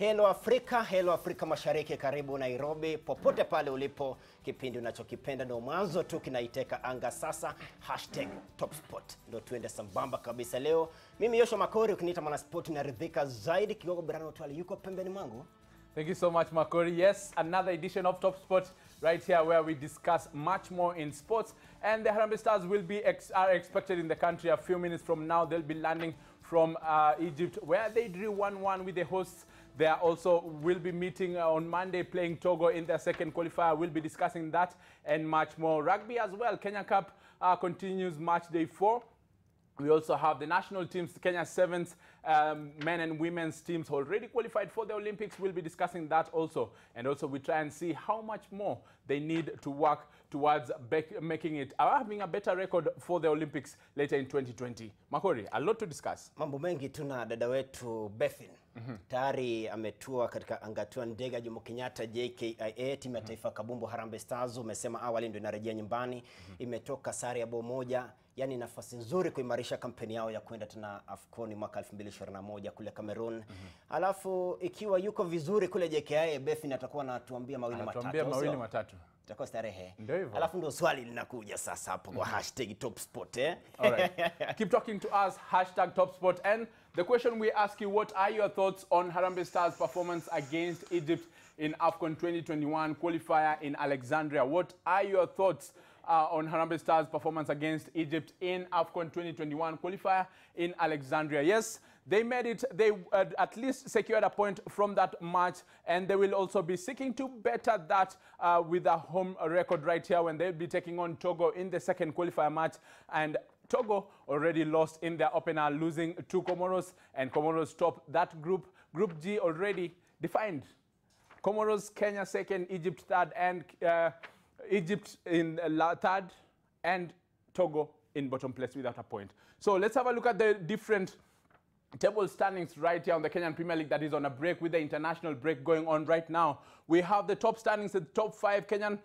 Hello Afrika Mashariki, karibu Nairobi, popote pale ulipo, kipindi unachokipenda ndio mwanzo tu kinaiteka anga sasa, #TopSport. Ndio tuende sambamba kabisa leo. Mimi Yosho Makori, ukiniita mwanasport naridhika zaidi. Kigogo Brano Twali yuko pembeni mwangu. Thank you so much, Makori. Yes, another edition of Top Sport right here where we discuss much more in sports. And the Harambee Stars will be are expected in the country a few minutes from now. They'll be landing from Egypt, where they drew 1-1 with the hosts. They also will be meeting on Monday, playing Togo in their second qualifier. We'll be discussing that and much more. Rugby as well. Kenya Cup continues match day 4. We also have the national teams, Kenya Sevens, men and women's teams already qualified for the Olympics. We'll be discussing that also. And also we try and see how much more they need to work towards making it, having a better record for the Olympics later in 2020. Makori, a lot to discuss. Mambo mengi tuna dada wetu Bethin. Tayari ametua katika angatua ndege Jomo Kenyatta JKIA, timu ya taifa kabumbu Harambee Stars. Umesema awali ndio inarejea nyumbani. Imetoka sare ya bao moja, yani nafasi nzuri kuimarisha kampeni yao ya kwenda tena AFCON mwaka 2021 kule Cameroon. Alafu ikiwa yuko vizuri kule JKIA, Bethin atakuwa anatuambia mawili matatu. Itakuwa starehe. Alafu ndio swali linakuja sasa hapo kwa #TopSport. Alright. Keep talking to us, #TopSport. And the question we ask you, what are your thoughts on Harambee Stars' performance against Egypt in AFCON 2021 qualifier in Alexandria? What are your thoughts on Harambee Stars' performance against Egypt in AFCON 2021 qualifier in Alexandria? Yes, they made it. They at least secured a point from that match, and they will also be seeking to better that with a home record right here when they'll be taking on Togo in the second qualifier match. And Togo already lost in their opener, losing to Comoros, and Comoros top that group. Group G already defined. Comoros, Kenya second, Egypt third, and Egypt in third, and Togo in bottom place without a point. So let's have a look at the different table standings right here on the Kenyan Premier League that is on a break with the international break going on right now. We have the top standings at the top 5 Kenyan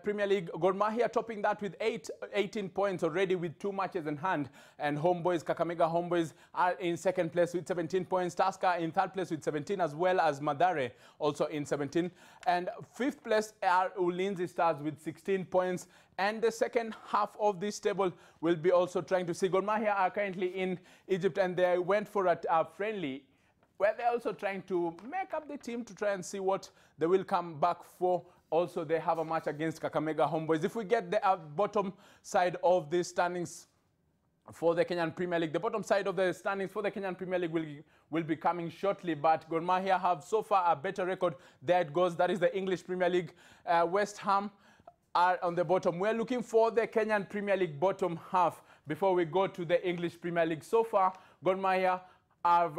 Premier League. Gor Mahia topping that with 18 points already with 2 matches in hand. And Homeboys, Kakamega Homeboys are in second place with 17 points. Tusker in third place with 17, as well as Mathare also in 17. And 5th place are Ulinzi Stars with 16 points. And the second half of this table will be also trying to see. Gor Mahia are currently in Egypt, and they went for a friendly where they're also trying to make up the team to try and see what they will come back for. Also, they have a match against Kakamega Homeboys. If we get the bottom side of the standings for the Kenyan Premier League, the bottom side of the standings for the Kenyan Premier League will be coming shortly, but Gor Mahia have so far a better record. There it goes. That is the English Premier League. West Ham are on the bottom. We're looking for the Kenyan Premier League bottom half before we go to the English Premier League. So far, Gor Mahia are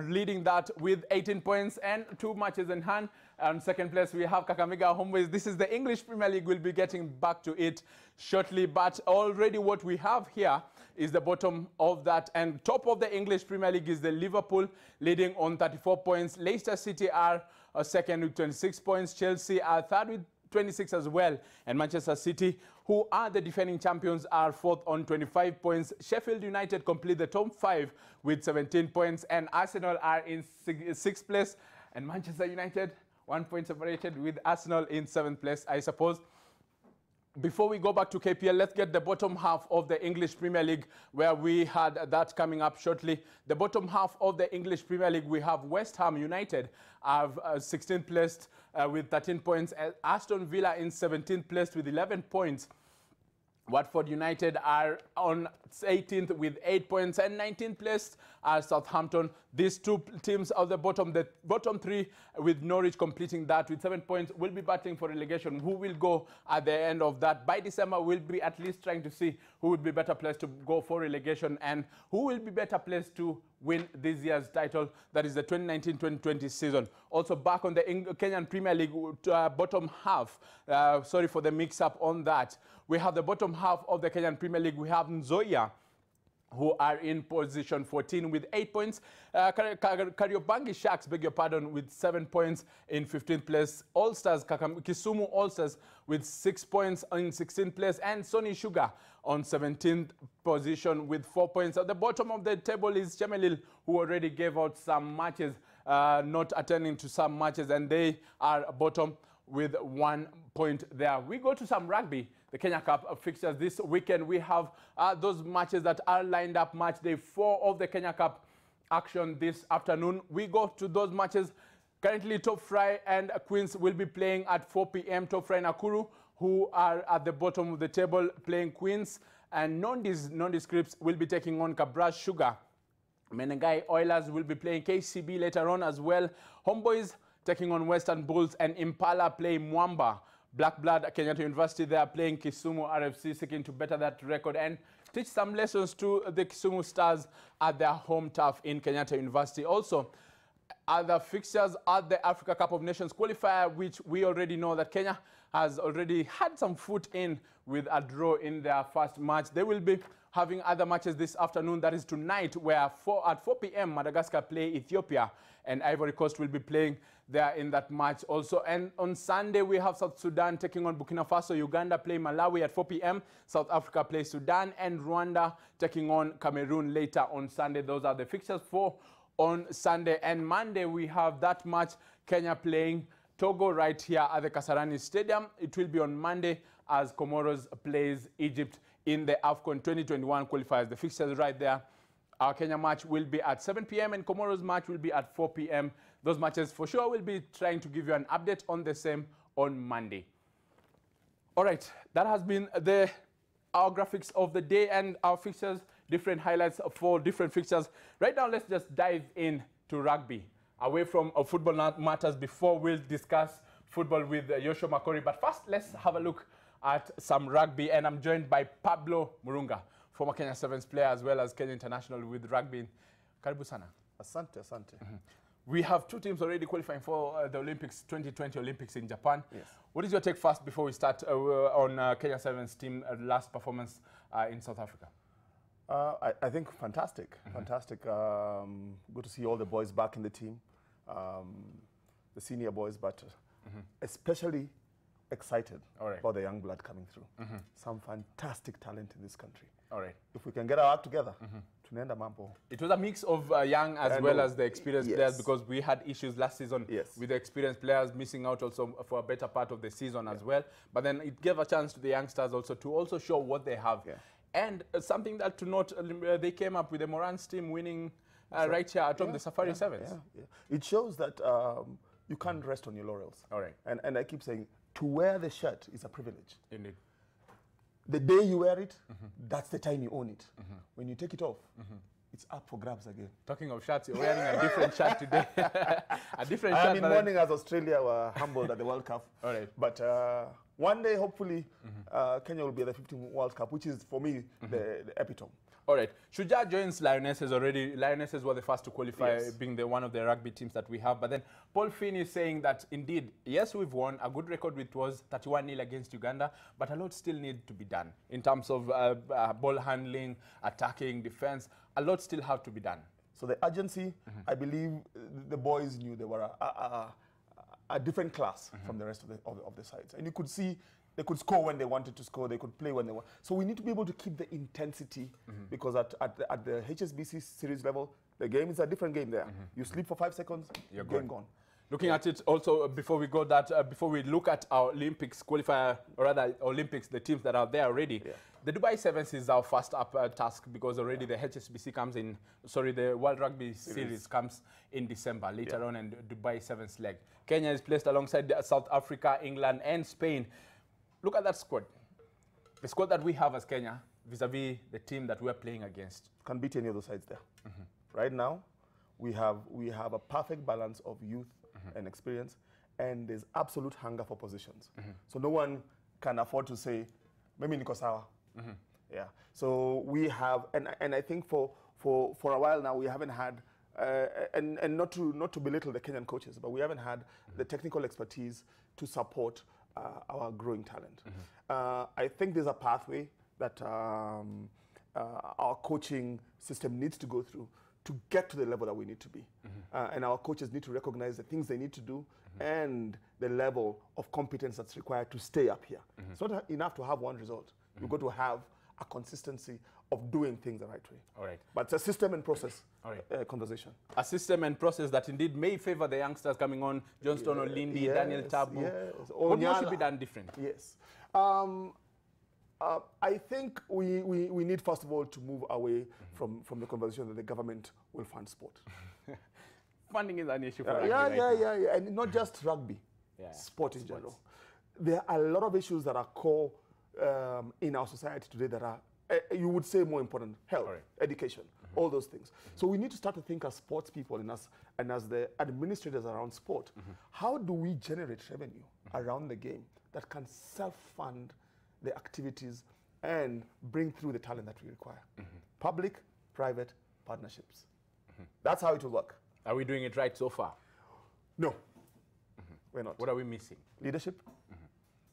leading that with 18 points and 2 matches in hand. And second place, we have Kakamega Homeboys. This is the English Premier League. We'll be getting back to it shortly. But already what we have here is the bottom of that. And top of the English Premier League is the Liverpool, leading on 34 points. Leicester City are second with 26 points. Chelsea are third with 26 as well. And Manchester City, who are the defending champions, are fourth on 25 points. Sheffield United complete the top 5 with 17 points. And Arsenal are in 6th place. And Manchester United, 1 point separated with Arsenal in 7th place, I suppose. Before we go back to KPL, let's get the bottom half of the English Premier League, where we had that coming up shortly. The bottom half of the English Premier League, we have West Ham United have 16th placed with 13 points. Aston Villa in 17th place with 11 points. Watford United are on 18th with 8 points, and 19th place are Southampton. These 2 teams are the bottom 3 with Norwich completing that with 7 points will be battling for relegation. Who will go at the end of that? By December, we'll be at least trying to see who would be better placed to go for relegation and who will be better placed to win this year's title, that is the 2019-2020 season. Also back on the Kenyan Premier League bottom half, sorry for the mix-up on that. We have the bottom half of the Kenyan Premier League. We have Nzoia, who are in position 14 with 8 points. Kariobangi Sharks, beg your pardon, with 7 points in 15th place. All-Stars, Kisumu All-Stars with 6 points in 16th place. And Sony Sugar on 17th position with 4 points. At the bottom of the table is Chemelil, who already gave out some matches not attending to some matches, and they are bottom with 1 point there. We go to some rugby, the Kenya Cup fixtures this weekend. We have those matches that are lined up. Match day 4 of the Kenya Cup action this afternoon. We go to those matches. Currently, Top Fry and Queens will be playing at 4 p.m. Top Fry Nakuru, who are at the bottom of the table, playing Queens. And Nondescripts will be taking on Kabras Sugar. Menengai Oilers will be playing KCB later on as well. Homeboys taking on Western Bulls, and Impala play Mwamba. Black Blood at Kenyatta University, they are playing Kisumu RFC, seeking to better that record and teach some lessons to the Kisumu Stars at their home turf in Kenyatta University. Also, other fixtures at the Africa Cup of Nations qualifier, which we already know that Kenya has already had some foot in with a draw in their first match. They will be having other matches this afternoon. That is tonight, where at 4 p.m. Madagascar play Ethiopia, and Ivory Coast will be playing there in that match also. And on Sunday, we have South Sudan taking on Burkina Faso. Uganda play Malawi at 4 p.m. South Africa play Sudan, and Rwanda taking on Cameroon later on Sunday. Those are the fixtures for on Sunday. And Monday, we have that match, Kenya playing Togo right here at the Kasarani Stadium. It will be on Monday as Comoros plays Egypt in the AFCON 2021 qualifiers. The fixtures right there. Our Kenya match will be at 7 p.m. and Comoros match will be at 4 p.m. Those matches for sure will be trying to give you an update on the same on Monday. All right, that has been our graphics of the day and our fixtures, different highlights for different fixtures. Right now, let's just dive into rugby. Away from football matters before we'll discuss football with Joshua Makori. But first, let's have a look at some rugby. And I'm joined by Pablo Murunga, former Kenya Sevens player as well as Kenya International with rugby. Karibu sana. Asante, asante. We have 2 teams already qualifying for the Olympics, 2020 Olympics in Japan. Yes. What is your take first before we start on Kenya Sevens team last performance in South Africa? I think fantastic, fantastic. Good to see all the boys back in the team, the senior boys, but especially excited about the young blood coming through. Some fantastic talent in this country. All right. If we can get our act together, tunaenda mambo. It was a mix of young as well as the experienced players, because we had issues last season with the experienced players missing out also for a better part of the season as well. But then it gave a chance to the youngsters also to also show what they have. And something that to note, they came up with the Morans team winning right here at the Safari Sevens. It shows that you can't rest on your laurels. All right. And I keep saying, to wear the shirt is a privilege. Indeed. The day you wear it, that's the time you own it. When you take it off, it's up for grabs again. Talking of shirts, you're wearing a different shirt today. A different shirt. I mean, morning as Australia were humbled at the World Cup. All right. But one day, hopefully, Kenya will be at the 15th World Cup, which is, for me, the epitome. All right. Shujaa joins Lionesses already. Lionesses were the first to qualify, being one of the rugby teams that we have. But then Paul Finn is saying that, indeed, yes, we've won a good record, which was 31-0 against Uganda, but a lot still need to be done in terms of ball handling, attacking, defense. A lot still have to be done. So the urgency, I believe the boys knew they were a different class from the rest of the sides. And you could see they could score when they wanted to score. They could play when they want. So we need to be able to keep the intensity, because at the HSBC series level, the game is a different game there. You sleep for 5 seconds, you're game gone. Looking at it also, before we go that, before we look at our Olympics qualifier, or rather Olympics, the teams that are there already, the Dubai Sevens is our first up task, because already the HSBC comes in, the World Rugby Series comes in December, later on, and Dubai Sevens leg. Kenya is placed alongside South Africa, England, and Spain. Look at that squad. The squad that we have as Kenya, vis-a-vis the team that we're playing against. Can't beat any of those sides there. Right now, we have a perfect balance of youth and experience, and there's absolute hunger for positions. So no one can afford to say, maybe niko sawa. Yeah. So we have, and I think for a while now, we haven't had, and not to belittle the Kenyan coaches, but we haven't had the technical expertise to support our growing talent. I think there's a pathway that our coaching system needs to go through to get to the level that we need to be. And our coaches need to recognize the things they need to do and the level of competence that's required to stay up here. It's not enough to have one result. You've got to have a consistency of doing things the right way. All right. But it's a system and process All right. conversation. A system and process that indeed may favor the youngsters coming on, Johnston Olindi, Yes, Daniel Tabu. yes. What more should Onyala. be done different? Yes. I think we need, first of all, to move away from the conversation that the government will fund sport. Funding is an issue for rugby Yeah, right now. yeah. And not just rugby, Yeah. sport in general. There are a lot of issues that are core in our society today that are, you would say, more important. Health, Right. education, all those things. So we need to start to think as sports people and as the administrators around sport, how do we generate revenue around the game that can self-fund the activities and bring through the talent that we require? Public, private partnerships. That's how it will work. Are we doing it right so far? No, we're not. What are we missing? Leadership.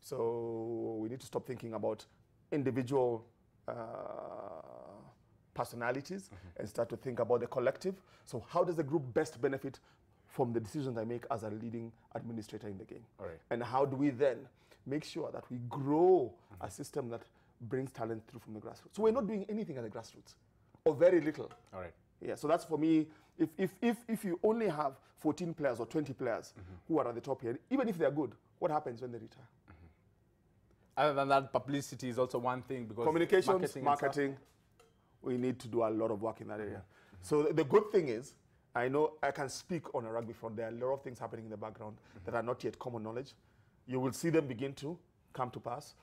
So we need to stop thinking about individual personalities and start to think about the collective. So how does the group best benefit from the decisions I make as a leading administrator in the game? All right. And how do we then make sure that we grow a system that brings talent through from the grassroots? So we're not doing anything at the grassroots, or very little. All right. Yeah, so that's for me. If you only have 14 players or 20 players who are at the top here, even if they're good, what happens when they retire? Other than that, publicity is also one thing because Communications, and stuff. marketing, we need to do a lot of work in that area. So the good thing is, I know I can speak on a rugby front. There are a lot of things happening in the background that are not yet common knowledge. You will see them begin to come to pass.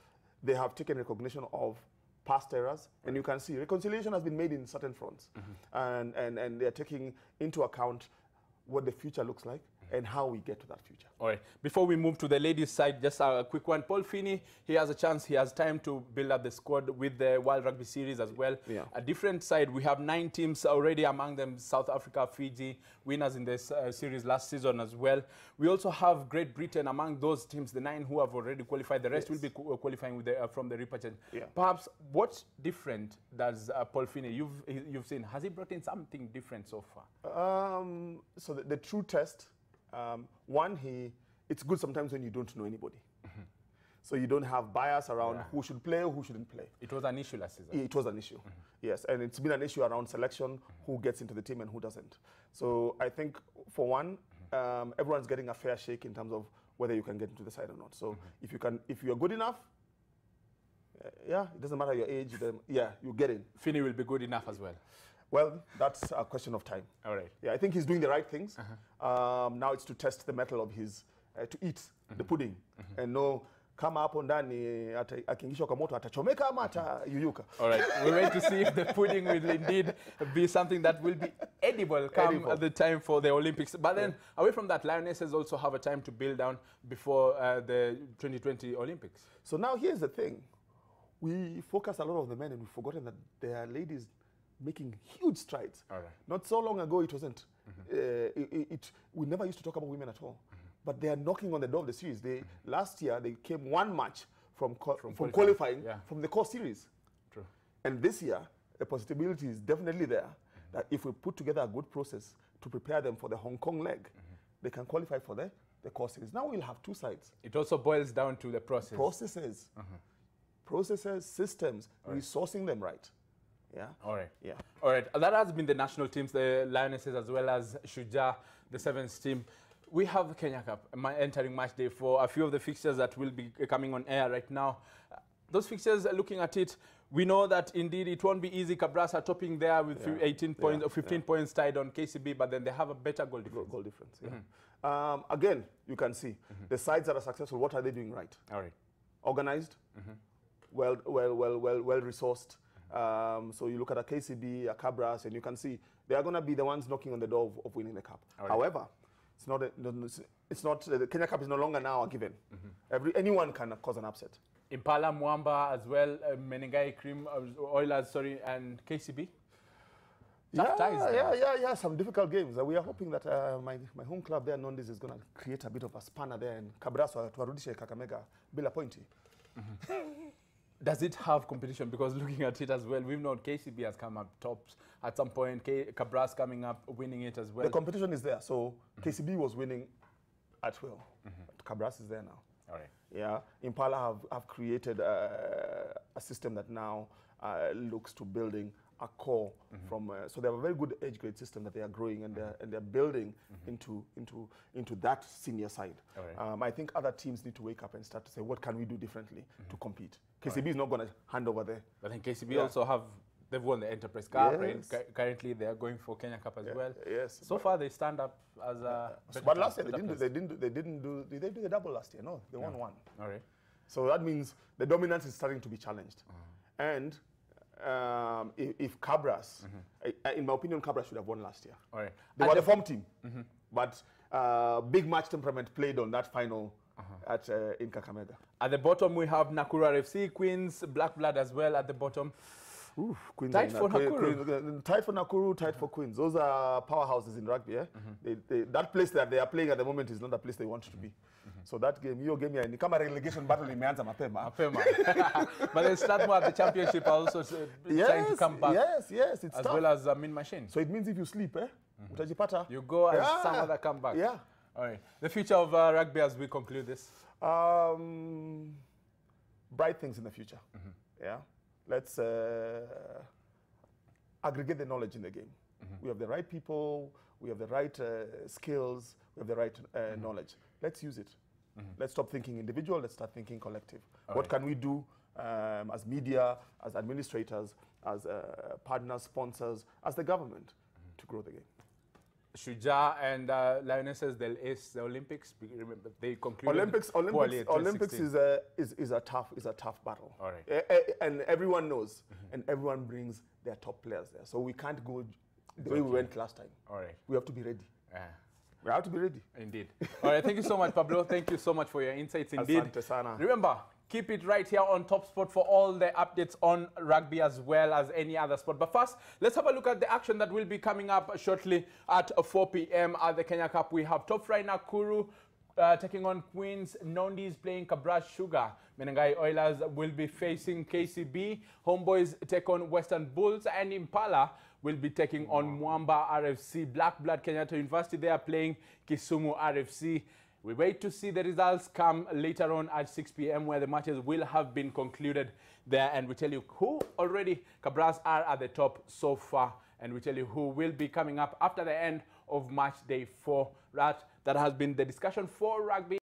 They have taken recognition of past errors, and you can see reconciliation has been made in certain fronts, and they're taking into account what the future looks like and how we get to that future. All right. Before we move to the ladies' side, just a quick one. Paul Finney, he has a chance. He has time to build up the squad with the World Rugby Series as well. Yeah. A different side, we have 9 teams already, among them South Africa, Fiji, winners in this series last season as well. We also have Great Britain among those teams, the 9 who have already qualified. The rest will be qualifying with from the repechage. Yeah. Perhaps what's different does Paul Finney, you've seen, has he brought in something different so far? So the true test, one, it's good sometimes when you don't know anybody. So you don't have bias around who should play or who shouldn't play. It was an issue last season. It was an issue, yes. And it's been an issue around selection, who gets into the team and who doesn't. So I think, for one, everyone's getting a fair shake in terms of whether you can get into the side or not. So if you're good enough, it doesn't matter your age, you get in. Finney will be good enough as well. Well, that's a question of time. All right. Yeah, I think he's doing the right things. Now it's to test the mettle of his, to eat the pudding and know kama hapo ndani akiingishwa kwa moto atachomeka ama atayuyuka. All right, we wait to see if the pudding will indeed be something that will be edible come at the time for the Olympics. But then, away from that, Lionesses also have a time to build down before the 2020 Olympics. So now here's the thing. We focus a lot on the men and we've forgotten that there are ladies making huge strides. All right. Not so long ago it wasn't. We never used to talk about women at all. But they are knocking on the door of the series. Last year, they came one match from qualifying from the core series. True. And this year, the possibility is definitely there that if we put together a good process to prepare them for the Hong Kong leg, they can qualify for the core series. Now we'll have two sides. It also boils down to the process. Processes. Processes, systems, resourcing them right. Yeah. All right. Yeah. All right. That has been the national teams, the Lionesses, as well as Shujaa, the 7th team. We have the Kenya Cup entering match day for a few of the fixtures that will be coming on air right now. Those fixtures, looking at it, we know that indeed it won't be easy. Cabrasa topping there with 18 points or 15 points tied on KCB, but then they have a better goal difference. Goal difference, yeah. Again, you can see the sides that are successful, what are they doing right? All right. Organized, well resourced. So you look at a KCB, a Cabras, and you can see they are going to be the ones knocking on the door of winning the cup. Right. However, the Kenya Cup is no longer now a given. Anyone can cause an upset. Impala, Mwamba as well, Menengai Cream, Oilers, and KCB. Some difficult games. We are hoping that my home club there, Nondis, is going to create a bit of a spanner there, and Cabraso tuwarudishe Kakamega bila pointi. Does it have competition? Because looking at it as well, we've known KCB has come up tops at some point. Cabras coming up, winning it as well. The competition is there. So KCB was winning at will. Cabras is there now. All right. Yeah, Impala have created a system that now looks to building a core from. So they have a very good age grade system that they are growing, and they're building into that senior side. All right. I think other teams need to wake up and start to say, what can we do differently to compete? KCB is not going to hand over there. I think KCB also have. They've won the Enterprise Cup, Yes. right? Currently, they are going for Kenya Cup as well. Yes. So far, they stand up as a. But last year they didn't do. Did they do the double last year? No, they won one. All right. So that means the dominance is starting to be challenged. And if Cabras, in my opinion, Cabras should have won last year. All right. They were the form team, but big match temperament played on that final in Kakamega. At the bottom, we have Nakuru RFC, Queens, Black Blood as well at the bottom. Oof, Queens Tight for Nakuru. Tight for Nakuru, tight for Queens. Those are powerhouses in rugby. That place that they are playing at the moment is not the place they want to be. So that game, your game, ni kama relegation battle imeanza mapema. But then Strathmore at the championship are also trying to come back. Yes, it's as tough. well as Mean Machine. So it means if you sleep, utajipata. You go and some other come back. Yeah. All right. The future of rugby as we conclude this. Bright things in the future. Yeah. Let's aggregate the knowledge in the game. We have the right people, we have the right skills, we have the right knowledge. Let's use it. Let's stop thinking individual, let's start thinking collective. What can we do as media, as administrators, as partners, sponsors, as the government to grow the game? Shujaa and Lionesses del Ace, the Olympics. Remember, they concluded. Olympics is a tough battle. All right. And everyone knows, and everyone brings their top players there. So we can't go the way we went last time. All right. We have to be ready. We have to be ready. Indeed. All right. Thank you so much, Pablo. Thank you so much for your insights. Indeed. Asante sana. Remember, keep it right here on Top Sport for all the updates on rugby as well as any other sport. But first, let's have a look at the action that will be coming up shortly at 4 p.m. at the Kenya Cup. We have Top Fry Nakuru taking on Queens. Nondis playing Kabras Sugar. Menengai Oilers will be facing KCB. Homeboys take on Western Bulls. And Impala will be taking on Mwamba RFC. Black Blood Kenyatta University, they are playing Kisumu RFC. We wait to see the results come later on at 6 p.m. where the matches will have been concluded there. And we tell you who already Cabras are at the top so far. And we tell you who will be coming up after the end of match day 4. That has been the discussion for rugby.